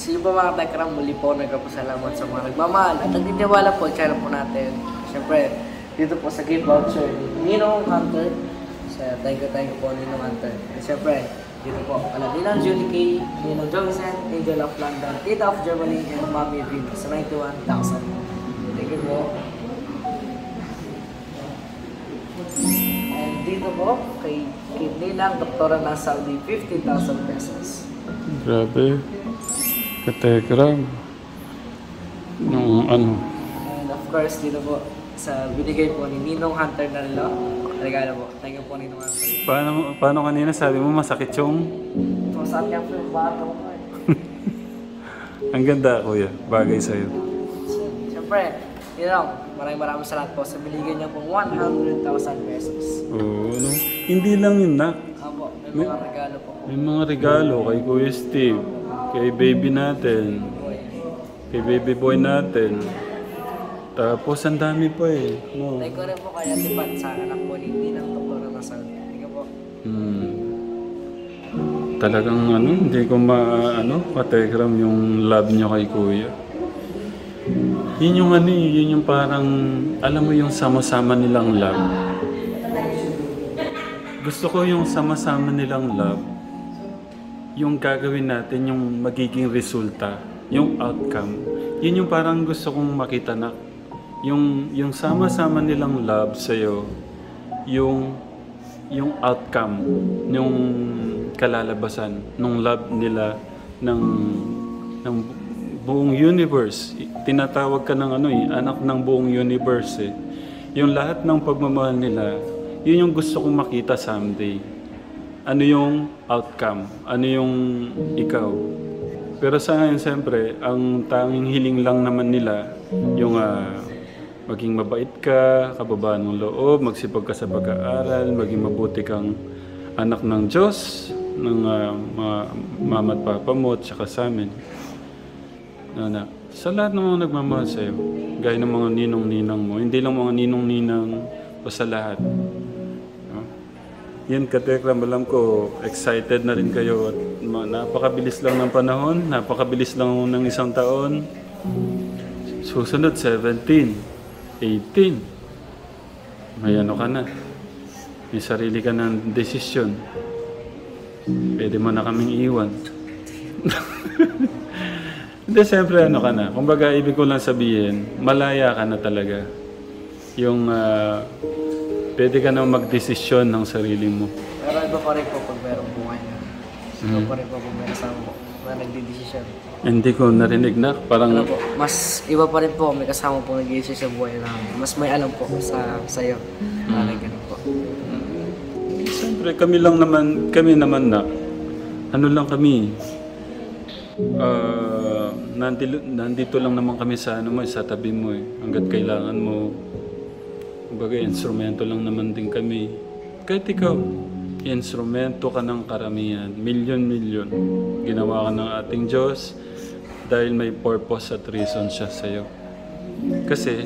Sige po mga Tekram, muli po nagpapasalamat sa mga nagmamahal at nagtitiwala po sa channel po natin. Siyempre, dito po sa gift voucher ni Ninong Hunter. Thank you po Ninong Hunter. At siyempre, dito po pala Ninang Julie K, Ninong Johnson, Angel of London, Tita of Germany, and Mommy Vin sa 91,000. Thank you po. And dito po, kay Ninang Doktora ng Saudi, 50,000 pesos. Grabe. Katekram. Yung ano. And of course, dito po, sa binigay po ni Ninong Hunter na regalo po. Thank you po Ninong Hunter. Paano kanina sabi mo masakit yung? Masakit niya po yung bata ko Ang ganda kuya, bagay sa'yo. Siyempre, maraming salamat po sa binigay niya pong 100,000 pesos. Oo, no? Hindi lang yun na. Opo, may mga regalo po. May mga regalo kay Kuya Steve, kay baby natin, kay baby boy natin. Tapos ang dami pa eh. No. Thank you rin po kay Ate Pat sa anak po ni Ninang Doktora ng Saudi. Thank you po. Talagang hindi ko Katekram yung love niyo kay Kuya. Yun yung yun yung parang, alam mo yung sama-sama nilang love. Gusto ko yung sama-sama nilang love. Yung gagawin natin, yung magiging resulta, yung outcome. Yun yung parang gusto kong makita na yung sama-sama nilang love sa'yo, yung outcome, yung kalalabasan ng love nila ng buong universe. Tinatawag ka ng anak ng buong universe eh. Yung lahat ng pagmamahal nila, yun yung gusto kong makita someday. Ano yung outcome? Ano yung ikaw? Pero sa ngayon, siyempre, ang tanging hiling lang naman nila, yung maging mabait ka, kababaan ng loob, magsipag ka sa pag-aaral, maging mabuti kang anak ng Diyos, ng mama at papa mo, at saka sa amin. Sa lahat ng mga nagmamahal sa'yo, gaya ng mga ninong-ninang mo, hindi lang mga ninong-ninang o sa lahat. Yan Katekram, alam ko, excited na rin kayo at napakabilis lang ng panahon, napakabilis lang ng isang taon. Susunod, 17, 18. May ka na. May sarili ka ng desisyon. Pwede mo na kaming iwan. Hindi, siyempre ka na. Kumbaga, ibig ko lang sabihin, malaya ka na talaga. Yung pwede ka na magdesisyon ng sarili mo. Pero iba pa rin po pag merong buhay na. Iba pa rin po pag may kasama po na nagdidesisyon. Hindi ko narinig na. Parang... po, mas iba pa rin po may kasama po nag-iisip sa buhay na mas may alam po sa'yo. Ganun po. Siyempre, kami naman na, ano lang kami, nandito lang naman kami sa sa tabi mo eh. Hanggat kailangan mo. Kumbaga, instrumento lang naman din kami. Kahit ikaw, instrumento ka ng karamihan. Milyon-milyon. Ginawa ka ng ating Diyos dahil may purpose at reason siya sa'yo. Kasi,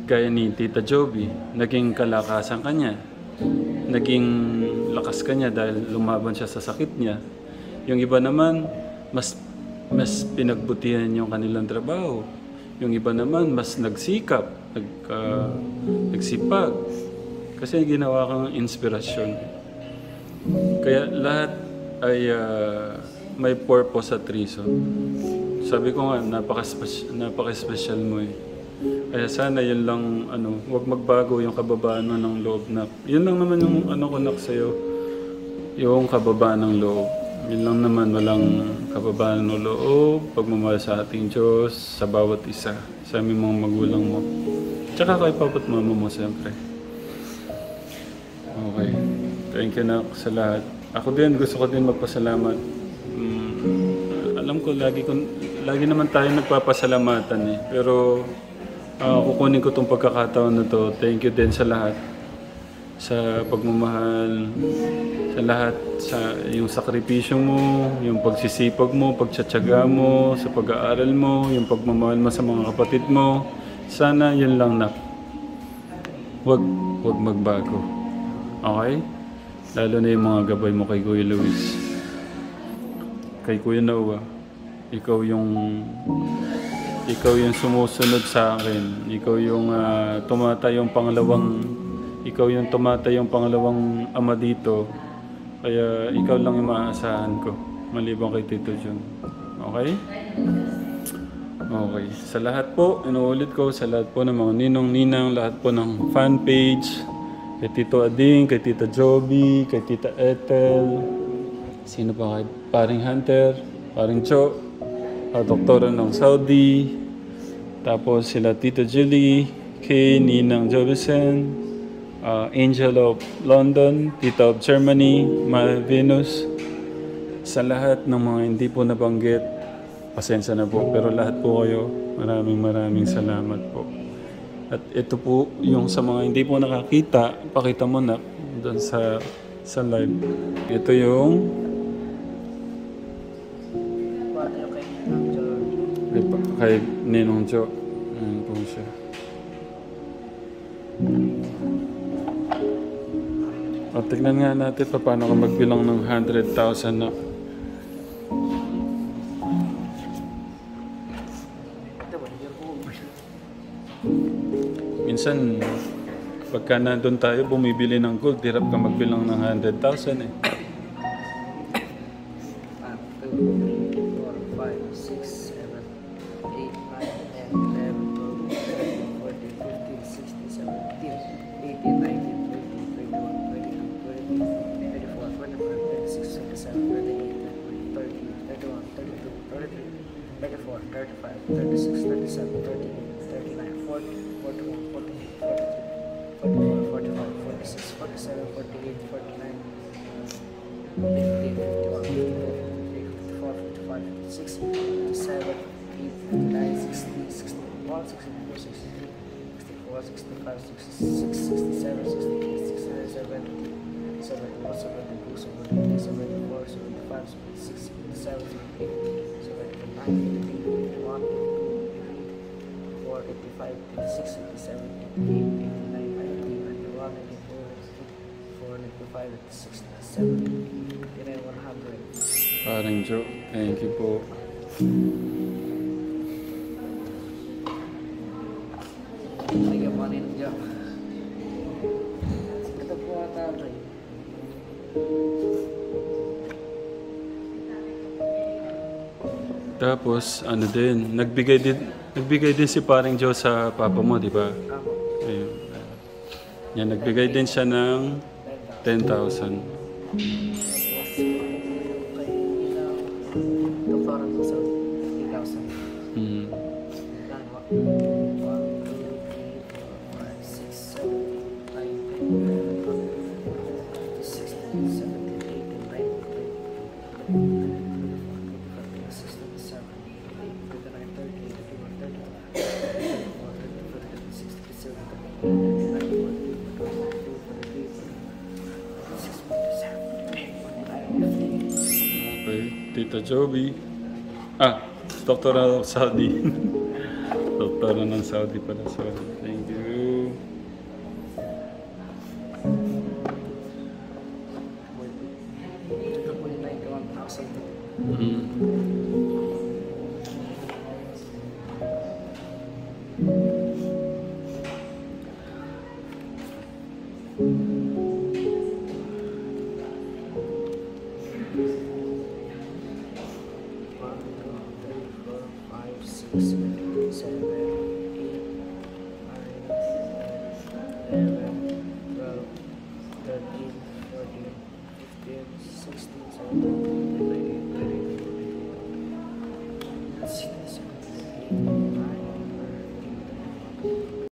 gaya ni Tita Joby, naging kalakasan ka niya. Naging lakas ka niya dahil lumaban siya sa sakit niya. Yung iba naman, mas pinagbutihan yung kanilang trabaho. Yung iba naman, mas nagsikap, nagsipag. Kasi ginawa kang inspirasyon. Kaya lahat ay may purpose at reason. Sabi ko nga, napaka-special mo eh. Kaya sana yun lang, huwag magbago yung kababaan mo ng loob na. Yun lang naman yung ko sa'yo. Yung kababaan ng loob. Yun lang naman, walang kababaan ng loob, pagmamahal sa ating Diyos, sa bawat isa, sa aming mga magulang mo. Tsaka kay papa't mama mo, siyempre. Okay. Thank you na sa lahat. Ako din, gusto ko din magpasalamat. Alam ko, lagi naman tayo nagpapasalamatan eh. Pero, kukunin ko itong pagkakataon na to. Thank you din sa lahat. Sa pagmamahal, sa lahat, sa yung sakripisyo mo, yung pagsisipag mo, pagtsatsaga mo, sa pag-aaral mo, yung pagmamahal mo sa mga kapatid mo. Sana yun lang na. Huwag magbago. Okay? Lalo na yung mga gabay mo kay Kuya Luis. Kay Kuya Noah. ikaw yung sumusunod sa akin. Ikaw yung tumatayong pangalawang ama dito. Kaya ikaw lang yung maaasahan ko. Maliban kay Tito Jun. Okay? Okay. Sa lahat po, inuulit ko, sa lahat po ng mga ninong-ninang, lahat po ng fan page, kay Tito Ading, kay Tita Joby, kay Tita Ethel, sino pa kay Paring Hunter, Paring Cho, doktora ng Saudi, tapos sila Tita Julie, kay Ninang Jobison, Angel of London, Tita of Germany, Ma Venus, sa lahat ng mga hindi po nabanggit, pasensya na po, pero lahat po kayo, maraming salamat po. At ito po yung sa mga hindi po nakakita, pakita mo na doon sa live. Ito yung kay Ninong Jo. Ayan po siya. O, tignan nga natin paano ka magbilang ng 100,000 na. Minsan, pagka nandun tayo, bumibili ng gold, hirap ka magbilang ng 100,000 eh. 100. Paring Jo, thank you po. Thank you po, Ninong Jo. Ito po ata ito eh. Tapos, ano din, nagbigay din si Paring Jo sa papa mo, di ba? Ayun. Yan, nagbigay din siya ng 10,000. Tita Joby. Doktora ng Saudi. Doktora ng Saudi pala. Sorry. Thank you. Ito po yung 91,000. Let's see this.